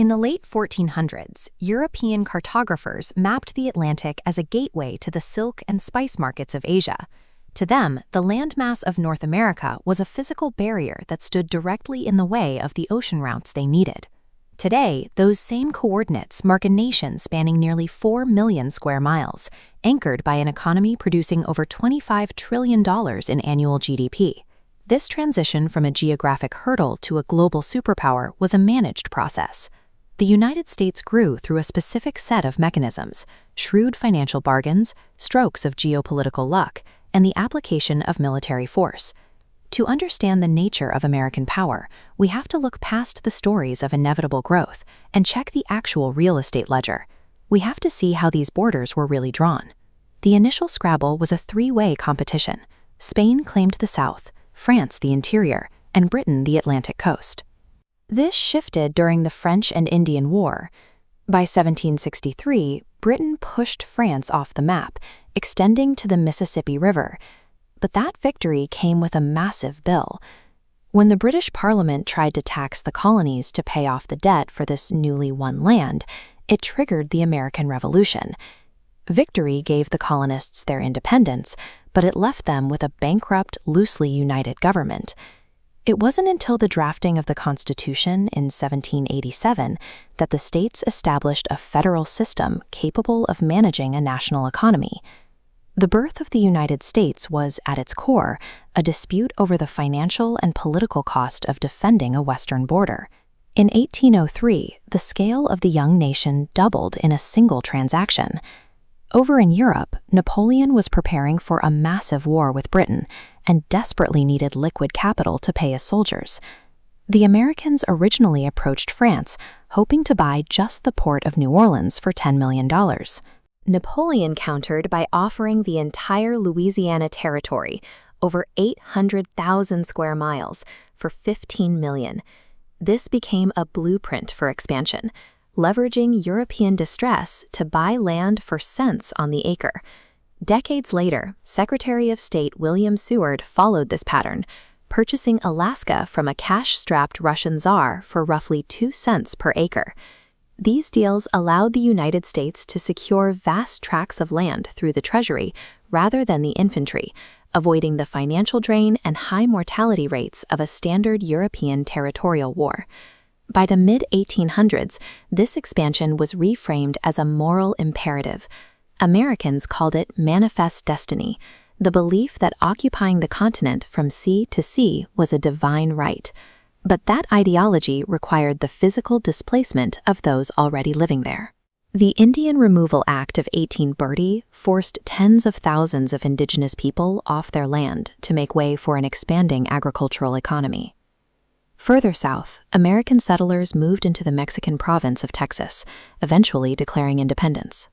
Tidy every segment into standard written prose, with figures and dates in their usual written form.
In the late 1400s, European cartographers mapped the Atlantic as a gateway to the silk and spice markets of Asia. To them, the landmass of North America was a physical barrier that stood directly in the way of the ocean routes they needed. Today, those same coordinates mark a nation spanning nearly 4 million square miles, anchored by an economy producing over $25 trillion in annual GDP. This transition from a geographic hurdle to a global superpower was a managed process. The United States grew through a specific set of mechanisms: shrewd financial bargains, strokes of geopolitical luck, and the application of military force. To understand the nature of American power, we have to look past the stories of inevitable growth and check the actual real estate ledger. We have to see how these borders were really drawn. The initial scrabble was a three-way competition. Spain claimed the south, France the interior, and Britain the Atlantic coast. This shifted during the French and Indian War. By 1763, Britain pushed France off the map, extending to the Mississippi River. But that victory came with a massive bill. When the British Parliament tried to tax the colonies to pay off the debt for this newly won land, it triggered the American Revolution. Victory gave the colonists their independence, but it left them with a bankrupt, loosely united government. It wasn't until the drafting of the Constitution in 1787 that the states established a federal system capable of managing a national economy. The birth of the United States was, at its core, a dispute over the financial and political cost of defending a western border. In 1803, the scale of the young nation doubled in a single transaction. Over in Europe, Napoleon was preparing for a massive war with Britain and desperately needed liquid capital to pay his soldiers. The Americans originally approached France, hoping to buy just the port of New Orleans for $10 million. Napoleon countered by offering the entire Louisiana territory, over 800,000 square miles, for $15 million. This became a blueprint for expansion, leveraging European distress to buy land for cents on the acre. Decades later, Secretary of State William Seward followed this pattern, purchasing Alaska from a cash-strapped Russian czar for roughly 2 cents per acre. These deals allowed the United States to secure vast tracts of land through the Treasury rather than the infantry, avoiding the financial drain and high mortality rates of a standard European territorial war. By the mid-1800s, this expansion was reframed as a moral imperative. Americans called it manifest destiny, the belief that occupying the continent from sea to sea was a divine right. But that ideology required the physical displacement of those already living there. The Indian Removal Act of 1830 forced tens of thousands of indigenous people off their land to make way for an expanding agricultural economy. Further south, American settlers moved into the Mexican province of Texas, eventually declaring independence.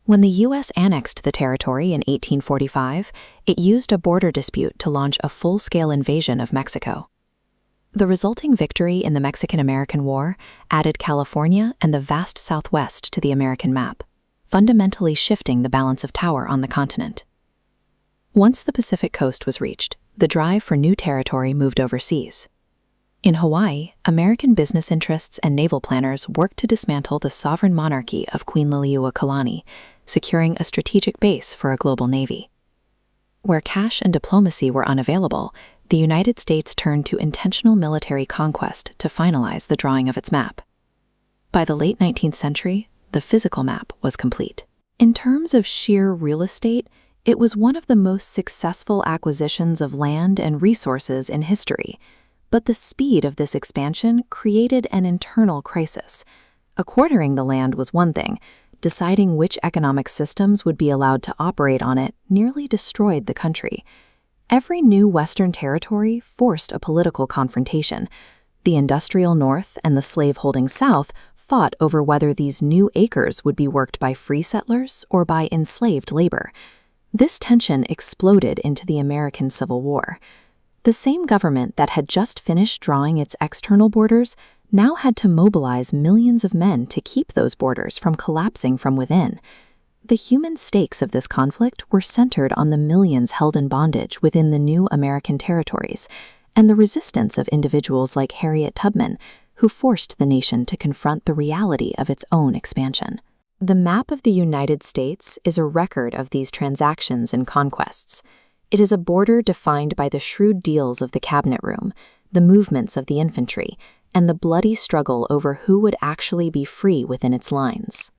When the U.S. annexed the territory in 1845, it used a border dispute to launch a full-scale invasion of Mexico. The resulting victory in the Mexican-American War added California and the vast Southwest to the American map, fundamentally shifting the balance of power on the continent. Once the Pacific coast was reached, the drive for new territory moved overseas. In Hawaii, American business interests and naval planners worked to dismantle the sovereign monarchy of Queen Liliuokalani, securing a strategic base for a global navy. Where cash and diplomacy were unavailable, the United States turned to intentional military conquest to finalize the drawing of its map. By the late 19th century, the physical map was complete. In terms of sheer real estate, it was one of the most successful acquisitions of land and resources in history. But the speed of this expansion created an internal crisis. Acquiring the land was one thing. Deciding which economic systems would be allowed to operate on it nearly destroyed the country. Every new Western territory forced a political confrontation. The industrial North and the slave-holding South fought over whether these new acres would be worked by free settlers or by enslaved labor. This tension exploded into the American Civil War. The same government that had just finished drawing its external borders now had to mobilize millions of men to keep those borders from collapsing from within. The human stakes of this conflict were centered on the millions held in bondage within the new American territories, and the resistance of individuals like Harriet Tubman, who forced the nation to confront the reality of its own expansion. The map of the United States is a record of these transactions and conquests. It is a border defined by the shrewd deals of the cabinet room, the movements of the infantry, and the bloody struggle over who would actually be free within its lines.